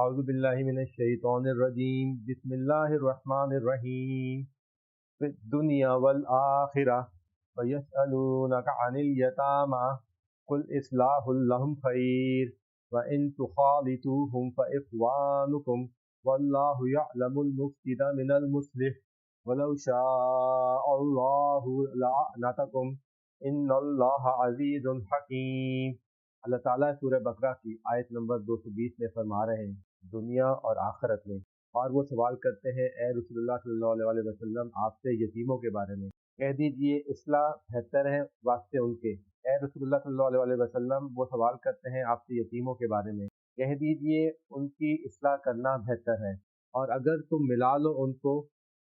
اعوذ باللہ من الشیطان الرجیم بسم اللہ الرحمن الرحیم فی الدنیا والآخرہ ویسألونک عن الیتامی قل اصلاح لہم خیر وان تخالطوہم فاخوانکم واللہ یعلم المفسد من المصلح ولو شاء اللہ لأعنتکم ان اللہ عزیز حکیم۔ اللہ تعالیٰ سورہ بقرہ کی آیت نمبر 220 میں فرما رہے ہیں دنیا اور آخرت میں، اور وہ سوال کرتے ہیں اے رسول اللہ صلی اللہ علیہ وسلم آپ سے یتیموں کے بارے میں، کہہ دیجئے اصلاح بہتر ہے واسطے ان کے۔ اے رسول اللہ صلی اللہ علیہ وسلم وہ سوال کرتے ہیں آپ سے یتیموں کے بارے میں، کہہ دیجئے ان کی اصلاح کرنا بہتر ہے، اور اگر تم ملا لو ان کو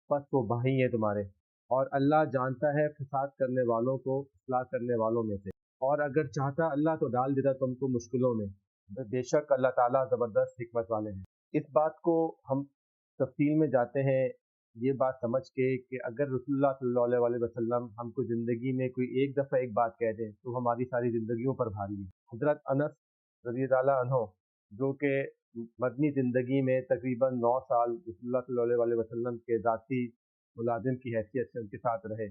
پس وہ بھائی ہیں تمہارے، اور اللہ جانتا ہے فساد کرنے والوں کو اصلاح کرنے والوں میں سے، اور اگر چاہتا اللہ تو ڈال دیتا تم کو مشکلوں میں، بے شک اللہ تعالیٰ زبردست حکمت والے ہیں۔ اس بات کو ہم تفصیل میں جاتے ہیں یہ بات سمجھ کے کہ اگر رسول اللہ صلی اللہ علیہ وسلم ہم کو زندگی میں کوئی ایک دفعہ ایک بات کہہ دیں تو ہماری ساری زندگیوں پر بھاری ہے۔ حضرت انس رضی اللہ عنہ جو کہ مدنی زندگی میں تقریباً 9 سال رسول اللہ صلی اللہ علیہ وسلم کے ذاتی ملازم کی حیثیت سے ان کے ساتھ رہے،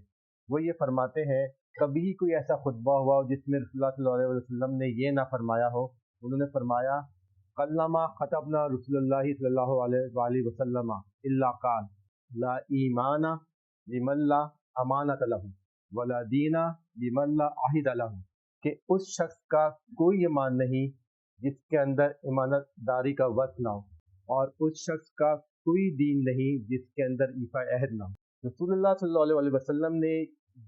وہ یہ فرماتے ہیں کبھی کوئی ایسا خطبہ ہوا ہو جس میں رسول اللہ صلی اللہ علیہ وسلم نے یہ نہ فرمایا ہو، انہوں نے فرمایا قلما خطبنا رسول اللہ صلی اللہ علیہ وآلہ وسلم الا قال لا ایمان لمن لا امانۃ لہ ولا دین لمن لا عہد لہ، کہ اس شخص کا کوئی ایمان نہیں جس کے اندر امانت داری کا وصف نہ ہو، اور اس شخص کا کوئی دین نہیں جس کے اندر ایفا عہد نہ ہو۔ رسول اللہ صلی اللہ علیہ وسلم نے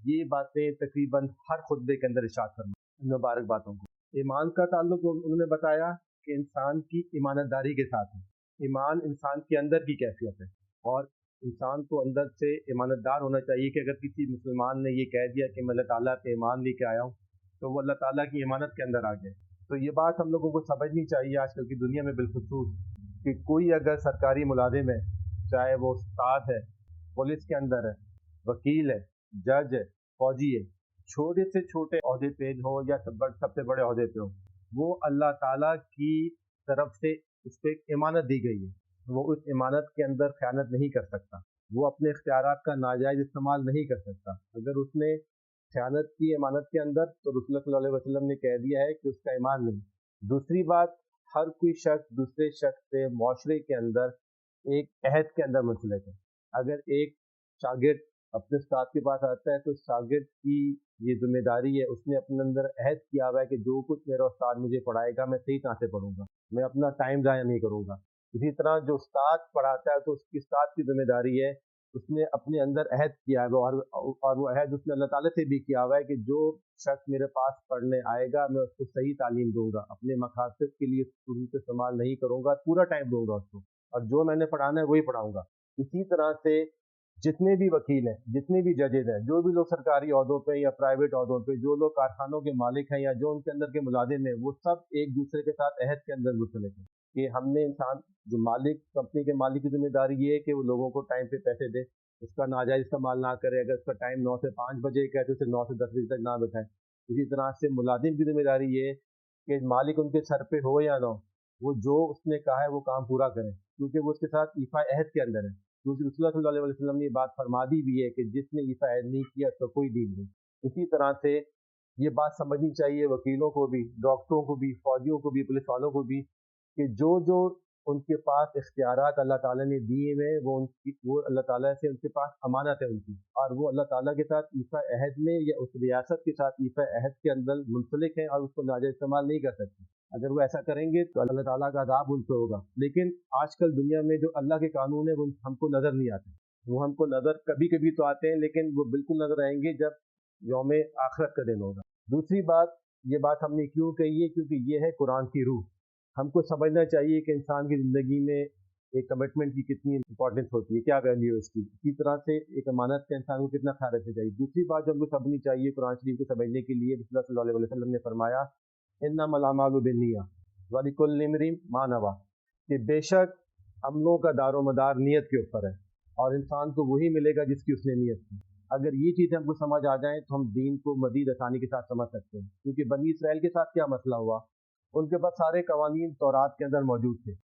یہ باتیں تقریباً ہر خطبے کے اندر ارشاد فرمائی، مبارک باتوں کو۔ ایمان کا تعلق انہوں نے بتایا کہ انسان کی ایمانت داری کے ساتھ ہے، ایمان انسان کے اندر کی کیفیت ہے، اور انسان کو اندر سے ایمانت دار ہونا چاہیے کہ اگر کسی مسلمان نے یہ کہہ دیا کہ میں اللہ تعالیٰ پہ ایمان لے کے آیا ہوں تو وہ اللہ تعالیٰ کی ایمانت کے اندر آ گئے۔ تو یہ بات ہم لوگوں کو سمجھنی چاہیے آج کل کی دنیا میں بالخصوص، کہ کوئی اگر سرکاری ملازم ہے، چاہے وہ استاد ہے، پولیس کے اندر ہے، وکیل ہے، جج ہے، فوجی ہے، چھوٹے سے چھوٹے عہدے پہ ہو یا سب سے بڑے عہدے پہ ہو، وہ اللہ تعالیٰ کی طرف سے اس پہ ایک امانت دی گئی ہے، وہ اس امانت کے اندر خیانت نہیں کر سکتا، وہ اپنے اختیارات کا ناجائز استعمال نہیں کر سکتا۔ اگر اس نے خیانت کی امانت کے اندر تو رسول اللہ صلی اللہ علیہ وسلم نے کہہ دیا ہے کہ اس کا ایمان نہیں۔ دوسری بات، ہر کوئی شخص دوسرے شخص سے معاشرے کے اندر ایک عہد کے اندر منسلک ہے۔ اگر ایک شاگرد اپنے استاد کے پاس آتا ہے تو شاگرد کی یہ ذمہ داری ہے، اس نے اپنے اندر عہد کیا ہوا ہے کہ جو کچھ میرا استاد مجھے پڑھائے گا میں صحیح طرح سے پڑھوں گا، میں اپنا ٹائم ضائع نہیں کروں گا۔ اسی طرح جو استاد پڑھاتا ہے تو اس کی استاد کی ذمہ داری ہے، اس نے اپنے اندر عہد کیا ہے، اور وہ عہد اس نے اللہ تعالیٰ سے بھی کیا ہوا ہے کہ جو شخص میرے پاس پڑھنے آئے گا میں اس کو صحیح تعلیم دوں گا، اپنے مقاصد کے لیے اس کو استعمال نہیں کروں گا، پورا ٹائم دوں گا اس کو، اور جو میں نے پڑھانا ہے وہی پڑھاؤں گا۔ اسی طرح سے جتنے بھی وکیل ہیں، جتنے بھی ججز ہیں، جو بھی لوگ سرکاری عہدوں پہ یا پرائیویٹ عہدوں پہ، جو لوگ کارخانوں کے مالک ہیں یا جو ان کے اندر کے ملازم ہیں، وہ سب ایک دوسرے کے ساتھ عہد کے اندر منسلک ہیں کہ ہم نے انسان جو مالک کمپنی کے مالک کی ذمہ داری یہ ہے کہ وہ لوگوں کو ٹائم پہ پیسے دے، اس کا ناجائز استعمال نہ کرے، اگر اس کا ٹائم 9 سے 5 بجے کا ہے تو اسے 9 سے 10 بجے تک نہ بٹھائے۔ اسی طرح سے ملازم کی ذمہ داری یہ ہے کہ مالک ان کے سر پہ ہو یا نہ ہو، وہ جو اس نے کہا ہے وہ کام پورا کریں، کیونکہ وہ اس کے ساتھ ایفا عہد کے اندر ہے، کیونکہ رسول اللہ صلی اللہ علیہ وسلم نے یہ بات فرما دی بھی ہے کہ جس نے ایفا عہد نہیں کیا تو کوئی دین نہیں۔ اسی طرح سے یہ بات سمجھنی چاہیے وکیلوں کو بھی، ڈاکٹروں کو بھی، فوجیوں کو بھی، پولیس والوں کو بھی، کہ جو ان کے پاس اختیارات اللہ تعالیٰ نے دیے ہوئے وہ اللہ تعالیٰ سے ان کے پاس امانت ہے ان کی، اور وہ اللہ تعالیٰ کے ساتھ ایفا عہد میں یا اس ریاست کے ساتھ ایفا عہد کے اندر منسلک ہیں اور اس کو ناجائز استعمال نہیں کر سکتے۔ اگر وہ ایسا کریں گے تو اللہ تعالیٰ کا عذاب ان پہ ہوگا۔ لیکن آج کل دنیا میں جو اللہ کے قانون ہیں وہ ہم کو نظر نہیں آتے، وہ ہم کو نظر کبھی کبھی تو آتے ہیں لیکن وہ بالکل نظر آئیں گے جب یوم آخرت کا دن ہوگا۔ دوسری بات، یہ بات ہم نے کیوں کہی ہے؟ کیونکہ یہ ہے قرآن کی روح۔ ہم کو سمجھنا چاہیے کہ انسان کی زندگی میں ایک کمٹمنٹ کی کتنی امپورٹنس ہوتی ہے، کیا ویلیو ہے اس کی، اسی طرح سے ایک امانت کا انسان کو کتنا خیال رکھنا چاہیے۔ دوسری بات جو ہم کو سمجھنی چاہیے قرآن شریف کو سمجھنے کے لیے، رسول اللہ صلی اللہ علیہ وسلم نے فرمایا انما الاعمال بالنیات وَلِكُلِّ امْرِئٍ مَا نَوَىٰ، کہ بے شک عملوں کا دار و مدار نیت کے اوپر ہے، اور انسان کو وہی ملے گا جس کی اس نے نیت کی۔ اگر یہ چیزیں ہم کو سمجھ آ جائیں تو ہم دین کو مزید آسانی کے ساتھ سمجھ سکتے ہیں، کیونکہ بنی اسرائیل کے ساتھ کیا مسئلہ ہوا، ان کے پاس سارے قوانین تورات کے اندر موجود تھے،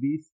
20,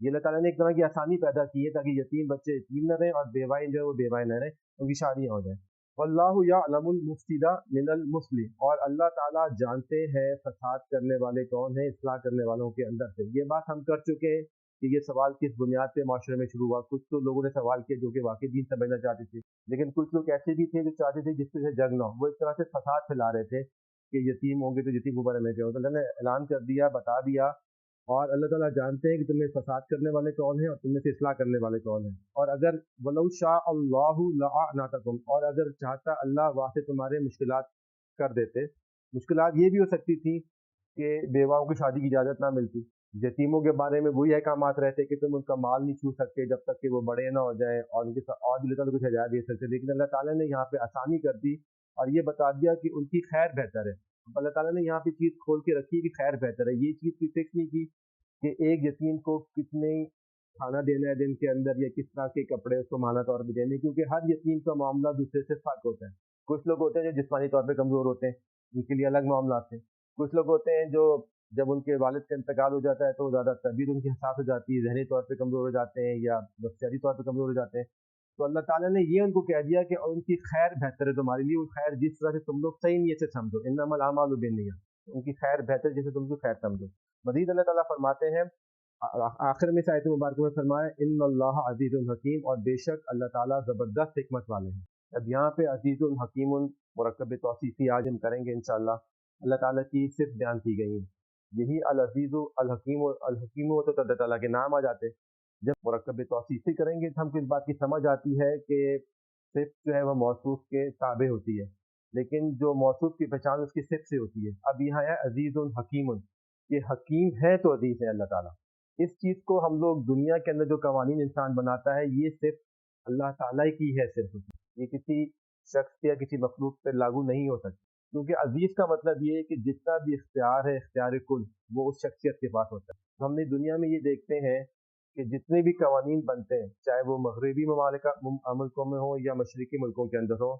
یہ اللہ تعالیٰ نے ایک طرح کی آسانی پیدا کی ہے تاکہ یتیم بچے یتیم نہ رہیں اور بیوائیں جو ہے وہ بیوائیں نہ رہیں، ان کی شادیاں ہو جائیں۔ واللہ یعلم المفسد من المصلح، اور اللہ تعالیٰ جانتے ہیں فساد کرنے والے کون ہیں اصلاح کرنے والوں کے اندر سے۔ یہ بات ہم کر چکے ہیں کہ یہ سوال کس بنیاد پہ معاشرے میں شروع ہوا۔ کچھ تو لوگوں نے سوال کیا جو کہ واقعی دین سمجھنا چاہتے تھے، لیکن کچھ لوگ ایسے بھی تھے جو چاہتے تھے جس سے جنگ نہ ہو، وہ اس طرح سے فساد پھیلا رہے تھے کہ یتیم ہوں گے تو یتیم کو بارے میں کیا ہوتا ہے۔ اللہ نے اعلان کر دیا، بتا دیا، اور اللہ تعالیٰ جانتے ہیں کہ تم میں فساد کرنے والے کون ہیں اور تم میں سے اصلاح کرنے والے کون ہیں۔ اور اگر ولو شاء اللہ لأعنتکم، اور اگر چاہتا اللہ واسطے تمہارے مشکلات کر دیتے۔ مشکلات یہ بھی ہو سکتی تھی کہ بیواؤں کی شادی کی اجازت نہ ملتی، یتیموں کے بارے میں وہی احکامات رہتے کہ تم ان کا مال نہیں چھو سکتے جب تک کہ وہ بڑے نہ ہو جائیں، اور ان کے ساتھ اور بھی اللہ تعالیٰ کچھ ہدایات دے سکتے، لیکن اللہ تعالیٰ نے یہاں پہ آسانی کر دی اور یہ بتا دیا کہ ان کی خیر بہتر ہے۔ اللہ تعالیٰ نے یہاں پہ چیز کھول کے رکھی کہ خیر بہتر ہے، یہ چیز کی فکس نہیں کی کہ ایک یتیم کو کتنے کھانا دینا ہے دن کے اندر یا کس طرح کے کپڑے اس کو مانا طور پہ دینے، کیونکہ ہر یتیم کا معاملہ دوسرے سے فرق ہوتا ہے۔ کچھ لوگ ہوتے ہیں جو جسمانی طور پہ کمزور ہوتے ہیں، ان کے لیے الگ معاملات ہیں۔ کچھ لوگ ہوتے ہیں جو جب ان کے والد کا انتقال ہو جاتا ہے تو زیادہ طبیعت ان کی حساس ہو جاتی ہے، ذہنی طور پہ کمزور ہو جاتے ہیں یا نفسیاتی طور پہ کمزور ہو جاتے ہیں۔ تو اللہ تعالیٰ نے یہ ان کو کہہ دیا کہ ان کی خیر بہتر ہے تمہارے لیے، وہ خیر جس طرح سے تم لوگ صحیح نیت سے سمجھو، انما الاعمال بالنیات، ان کی خیر بہتر جیسے تم کو خیر سمجھو۔ مزید اللہ تعالیٰ فرماتے ہیں آخر میں آیت مبارکہ میں فرمایا ان اللہ عزیز الحکیم، اور بے شک اللہ تعالیٰ زبردست حکمت والے ہیں۔ اب یہاں پہ عزیز الحکیم مرکب توصیفی آج ہم کریں گے انشاءاللہ، اللہ تعالیٰ کی صرف بیان کی گئی ہے۔ یہی العزیز الحکیم ہو تو اللہ تعالیٰ کے نام آ جاتے۔ جب مرکب توصیفی کریں گے تو ہم کو اس بات کی سمجھ آتی ہے کہ صرف جو ہے وہ موصوف کے تابع ہوتی ہے، لیکن جو موصوف کی پہچان اس کی صرف سے ہوتی ہے۔ اب یہاں ہے عزیز الحکیم، یہ حکیم ہے تو عزیز ہے اللہ تعالیٰ۔ اس چیز کو ہم لوگ دنیا کے اندر جو قوانین انسان بناتا ہے یہ صرف اللہ تعالیٰ کی ہے، صرف یہ کسی شخص یا کسی مخلوق پہ لاگو نہیں ہو سکتی، کیونکہ عزیز کا مطلب یہ ہے کہ جتنا بھی اختیار ہے اختیار کل وہ اس شخصیت کے پاس ہوتا ہے۔ ہم نے دنیا میں یہ دیکھتے ہیں کہ جتنے بھی قوانین بنتے ہیں چاہے وہ مغربی ملکوں میں ہوں یا مشرقی ملکوں کے اندر ہوں،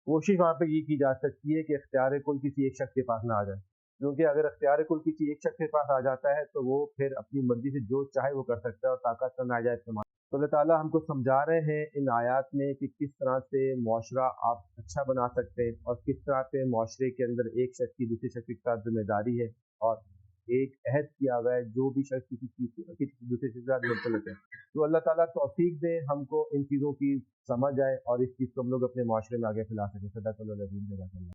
کوشش وہاں پہ یہ کی جا سکتی ہے کہ اختیار کل کسی ایک شخص کے پاس نہ آ جائے، کیونکہ اگر اختیار کل کسی ایک شخص کے پاس آ جاتا ہے تو وہ پھر اپنی مرضی سے جو چاہے وہ کر سکتا ہے اور طاقت کا ناجائز استعمال۔ تو اللہ تعالیٰ ہم کو سمجھا رہے ہیں ان آیات میں کہ کس طرح سے معاشرہ آپ اچھا بنا سکتے ہیں اور کس طرح سے معاشرے کے اندر ایک شخص کی دوسرے شخص کے ساتھ ذمہ داری ہے، اور ایک عہد کیا ہوا ہے جو بھی شخص کسی چیز کسی دوسرے کے ساتھ منسلک ہے۔ تو اللہ تعالیٰ توفیق دے ہم کو ان چیزوں کی سمجھ آئے اور اس چیز کو ہم لوگ اپنے معاشرے میں آگے پھیلا سکیں۔ صدق اللہ العظیم۔